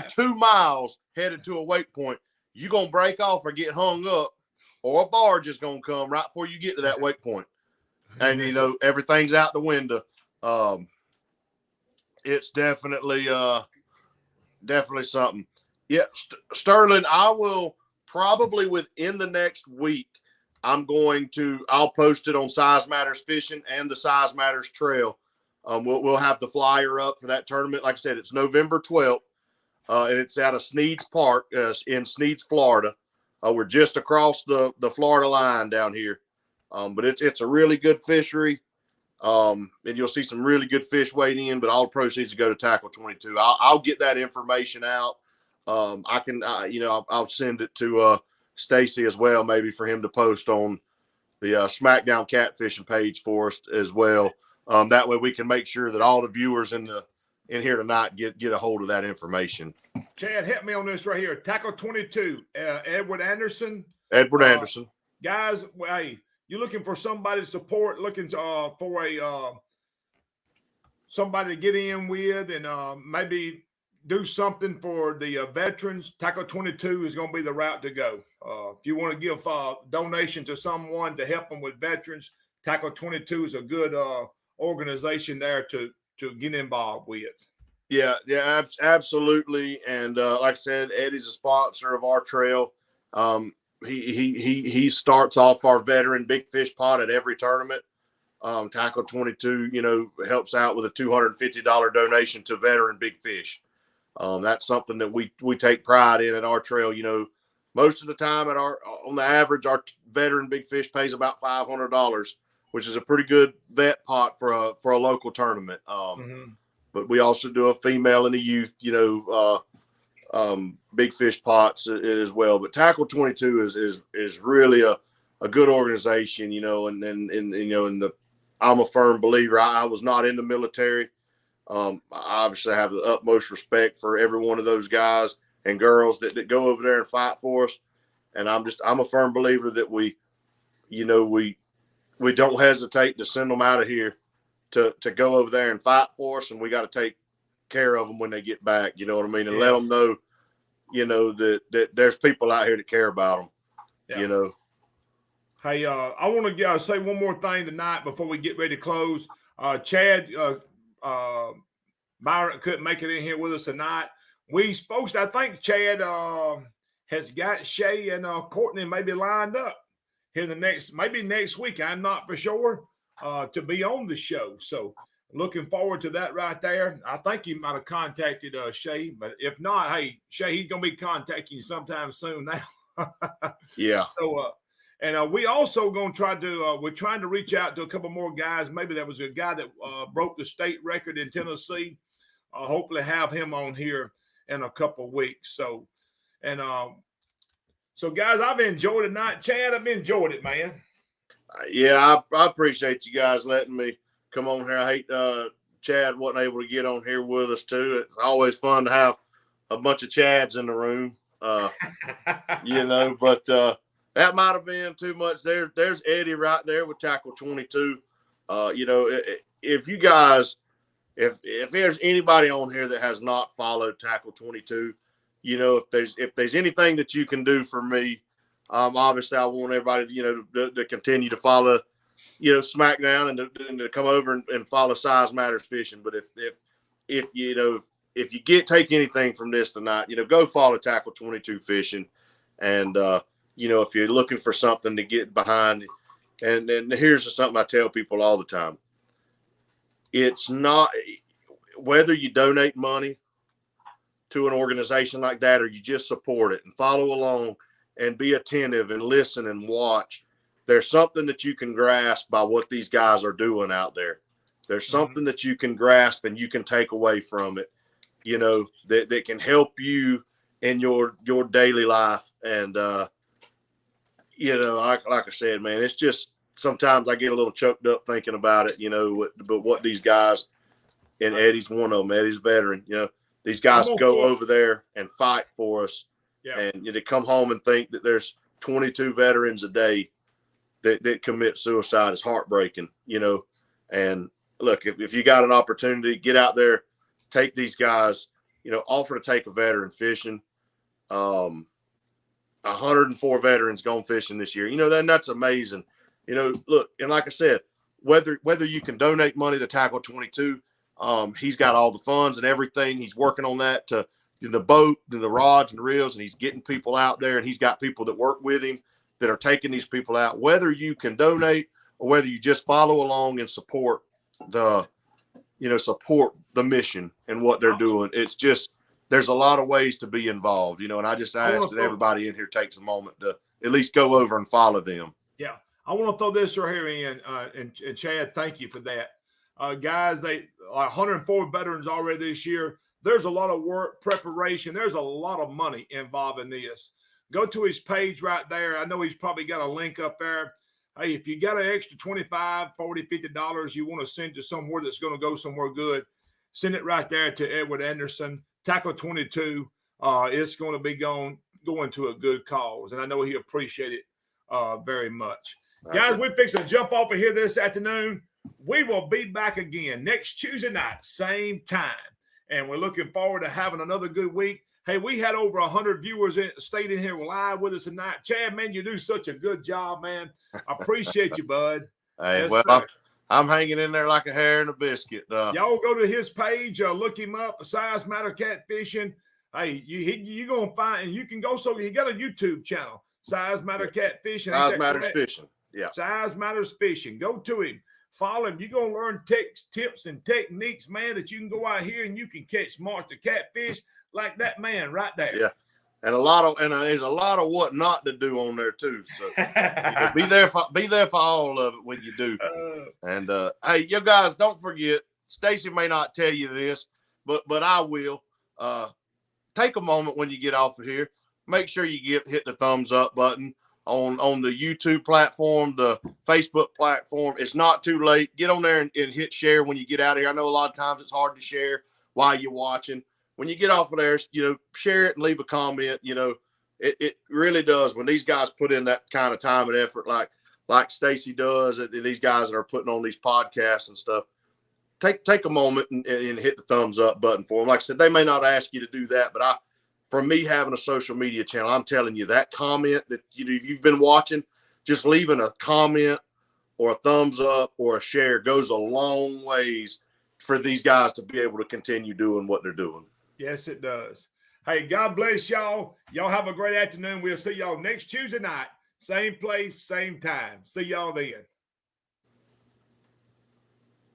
[SPEAKER 2] 2 miles headed to a waypoint. You're gonna break off or get hung up, or a barge is going to come right before you get to that wake point. And, everything's out the window. It's definitely something. Yeah, Sterling, I will probably within the next week, I'll post it on Size Matters Fishing and the Size Matters Trail. We'll have the flyer up for that tournament. Like I said, it's November 12th, and it's out of Sneads Park in Sneads, Florida. We're just across the Florida line down here. But it's a really good fishery. And you'll see some really good fish weighed in, but all the proceeds go to Tackle 22. I'll get that information out. I'll send it to Stacy as well, maybe for him to post on the SmackDown Catfishing page for us as well. That way we can make sure that all the viewers in here tonight get a hold of that information.
[SPEAKER 1] Chad, help me on this right here. Tackle 22, Edward Anderson. Guys, hey, you're looking for somebody to support, looking for somebody to get in with and maybe do something for the veterans. Tackle 22 is going to be the route to go. If you want to give donation to someone to help them with veterans, Tackle 22 is a good organization there to get involved with.
[SPEAKER 2] Yeah, absolutely. And like I said, Eddie's a sponsor of our trail. He starts off our veteran big fish pot at every tournament. Tackle 22, helps out with a $250 donation to veteran big fish. That's something that we take pride in at our trail. Most of the time on the average, our veteran big fish pays about $500, which is a pretty good vet pot for a local tournament. But we also do a female and a youth, big fish pots as well. But Tackle 22 is really a good organization, I'm a firm believer. I was not in the military. I obviously have the utmost respect for every one of those guys and girls that go over there and fight for us. And I'm a firm believer that we don't hesitate to send them out of here to go over there and fight for us. And we got to take care of them when they get back. You know what I mean? And let them know, that there's people out here that care about them,
[SPEAKER 1] Hey, I want to say one more thing tonight before we get ready to close. Chad, Byron couldn't make it in here with us tonight. I think Chad has got Shay and Courtney maybe lined up here maybe next week. I'm not for sure to be on the show. So looking forward to that right there. I think he might have contacted Shay, but if not, hey, Shay, he's going to be contacting you sometime soon now.
[SPEAKER 2] Yeah.
[SPEAKER 1] So, and we also going to we're trying to reach out to a couple more guys. Maybe there was a guy that broke the state record in Tennessee. Hopefully have him on here in a couple of weeks. So, and so guys, I've enjoyed it tonight. Chad, I've enjoyed it, man.
[SPEAKER 2] Yeah, I appreciate you guys letting me come on here. I hate Chad wasn't able to get on here with us too. It's always fun to have a bunch of Chads in the room, but that might have been too much. There's Eddie right there with Tackle 22. You know, if you guys, if there's anybody on here that has not followed Tackle 22, you know, if there's anything that you can do for me, obviously I want everybody to, you know, to continue to follow, you know, SmackDown and to come over and follow Size Matters Fishing. But if you know, if you take anything from this tonight, you know, go follow Tackle 22 Fishing. And, you know, if you're looking for something to get behind, and here's something I tell people all the time. It's not whether you donate money to an organization like that or you just support it and follow along and be attentive and listen and watch. There's something that you can grasp by what these guys are doing out there. There's something that you can grasp and you can take away from it, you know, that can help you in your daily life. And, you know, like I said, man, it's just sometimes I get a little choked up thinking about it, you know, but what these guys, and Eddie's one of them, Eddie's a veteran, you know, these guys go over there and fight for us. Yeah. And you know, to come home and think that there's 22 veterans a day that commit suicide is heartbreaking, you know. And look, if you got an opportunity, get out there, take these guys, you know, offer to take a veteran fishing. 104 veterans gone fishing this year. You know, that's amazing. You know, look, and like I said, whether you can donate money to Tackle 22, he's got all the funds and everything. He's working on that to the boat, and the rods and the reels, and he's getting people out there, and he's got people that work with him that are taking these people out. Whether you can donate or whether you just follow along and support the mission and what they're doing, it's just, there's a lot of ways to be involved, you know, and I just ask that everybody in here takes a moment to at least go over and follow them.
[SPEAKER 1] Yeah. I want to throw this right here in, and Chad, thank you for that. Guys, they 104 veterans already this year. There's a lot of work, preparation. There's a lot of money involved in this. Go to his page right there. I know he's probably got a link up there. Hey, if you got an extra $25, $40, $50 you want to send to somewhere that's going to go somewhere good, send it right there to Edward Anderson. Tackle 22. It's going to be going to a good cause, and I know he appreciated it very much. Guys, we're fixing to jump off of here this afternoon. We will be back again next Tuesday night, same time. And we're looking forward to having another good week. Hey, we had over 100 viewers stayed in here live with us tonight. Chad, man, you do such a good job, man. I appreciate you, bud.
[SPEAKER 2] Hey, yes, I'm hanging in there like a hair in a biscuit.
[SPEAKER 1] Y'all go to his page, look him up, Size Matter Catfishing. Hey, you're going to find, and you can go, so he got a YouTube channel, Size Matter Catfishing.
[SPEAKER 2] Size Matters Fishing. Yeah.
[SPEAKER 1] Size Matters Fishing. Go to him. Follow him. You're going to learn tips and techniques, man, that you can go out here and you can catch monster catfish like that man right there.
[SPEAKER 2] Yeah. And there's a lot of what not to do on there too. So you know, be there for all of it when you do. And hey, you guys, don't forget, Stacy may not tell you this, but I will. Take a moment when you get off of here. Make sure you hit the thumbs up button on the YouTube platform, the Facebook platform. It's not too late. Get on there and hit share when you get out of here. I know a lot of times it's hard to share while you're watching. When you get off of there, you know, share it and leave a comment. You know, it really does. When these guys put in that kind of time and effort, like Stacy does, and these guys that are putting on these podcasts and stuff, take a moment and hit the thumbs up button for them. Like I said, they may not ask you to do that, but from me having a social media channel, I'm telling you, that comment that you've been watching, just leaving a comment or a thumbs up or a share goes a long ways for these guys to be able to continue doing what they're doing.
[SPEAKER 1] Yes, it does. Hey, God bless y'all. Y'all have a great afternoon. We'll see y'all next Tuesday night. Same place, same time. See y'all then.